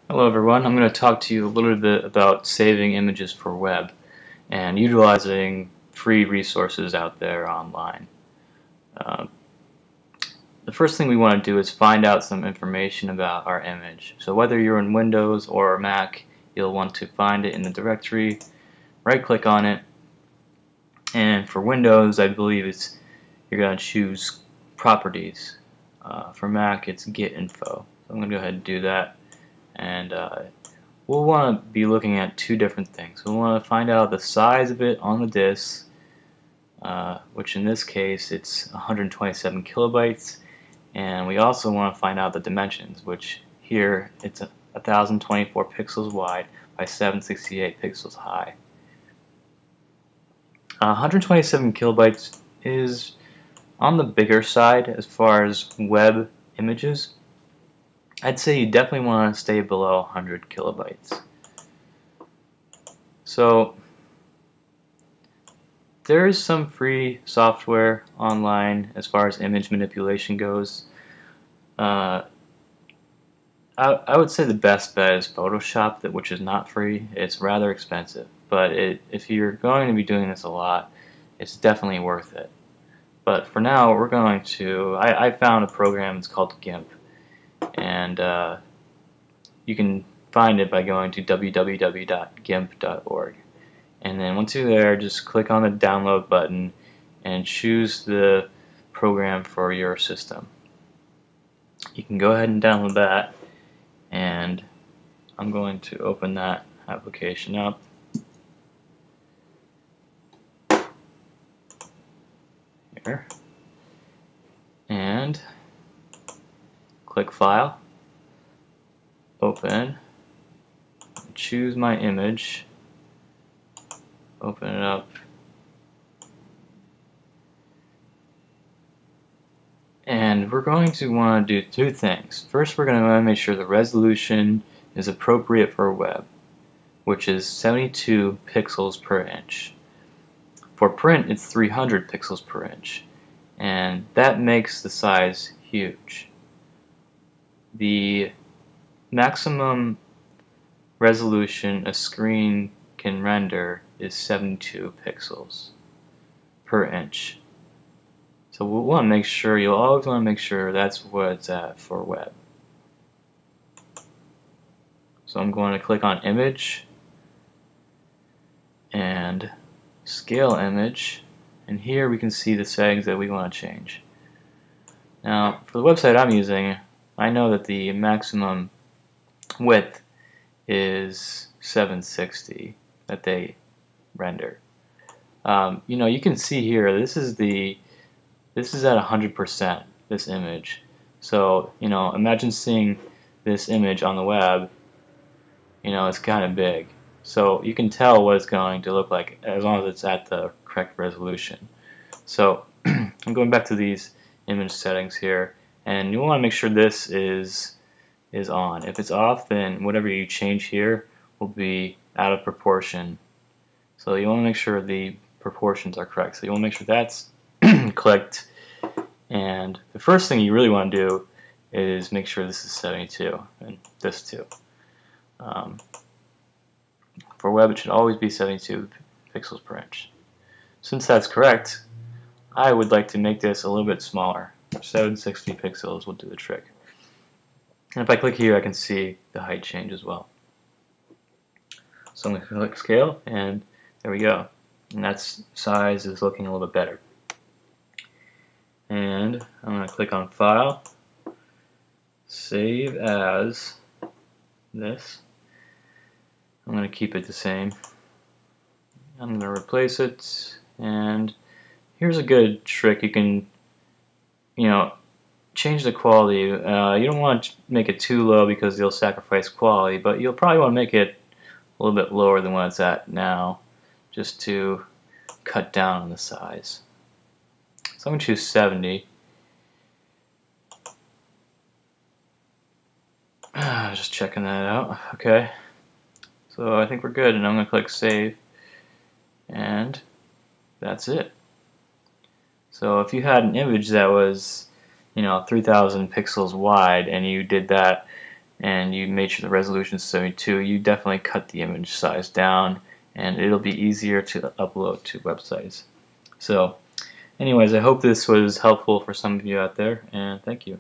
Hello everyone, I'm going to talk to you a little bit about saving images for web and utilizing free resources out there online. Uh, the first thing we want to do is find out some information about our image. So whether you're in Windows or Mac, you'll want to find it in the directory, right click on it, and for Windows I believe you're going to choose Properties. For Mac it's Get Info. So I'm going to go ahead and do that. And we'll want to be looking at two different things. We'll want to find out the size of it on the disk, which in this case it's 127 kilobytes, and we also want to find out the dimensions, which here it's 1024 pixels wide by 768 pixels high. 127 kilobytes is on the bigger side as far as web images. I'd say you definitely want to stay below 100 kilobytes. So there is some free software online as far as image manipulation goes. I would say the best bet is Photoshop, which is not free. It's rather expensive, but if you're going to be doing this a lot, it's definitely worth it. But for now, we're going to, I found a program, it's called Gimp. And you can find it by going to www.gimp.org, and then once you're there, just click on the download button and choose the program for your system. You can go ahead and download that, and I'm going to open that application up. Here, and click File, Open, choose my image, open it up, and we're going to want to do two things. First, we're going to want to make sure the resolution is appropriate for web, which is 72 pixels per inch. For print, it's 300 pixels per inch, and that makes the size huge. The maximum resolution a screen can render is 72 pixels per inch. So we'll want to make sure, you'll always want to make sure that's what it's at for web. So I'm going to click on Image and Scale Image, and here we can see the settings that we want to change. Now for the website I'm using, I know that the maximum width is 760 that they render. You can see here this is at 100%, this image. So imagine seeing this image on the web. It's kind of big. So you can tell what it's going to look like as long as it's at the correct resolution. So I'm going back to these image settings here. And you want to make sure this is on. If it's off, then whatever you change here will be out of proportion. So you want to make sure the proportions are correct. So you want to make sure that's clicked. And the first thing you really want to do is make sure this is 72 and this too. For web, it should always be 72 pixels per inch. Since that's correct, I would like to make this a little bit smaller. 760 pixels will do the trick. And if I click here, I can see the height change as well. So I'm going to click Scale, and there we go. And that size is looking a little bit better. And I'm going to click on File, Save As this. I'm going to keep it the same. I'm going to replace it, and here's a good trick. You can change the quality. You don't want to make it too low because you'll sacrifice quality, but you'll probably want to make it a little bit lower than what it's at now, just to cut down on the size. So I'm going to choose 70. Just checking that out. Okay. So I think we're good, and I'm going to click Save, and that's it. So if you had an image that was 3,000 pixels wide and you did that and you made sure the resolution is 72, you definitely cut the image size down, and it'll be easier to upload to websites. So anyways, I hope this was helpful for some of you out there, and thank you.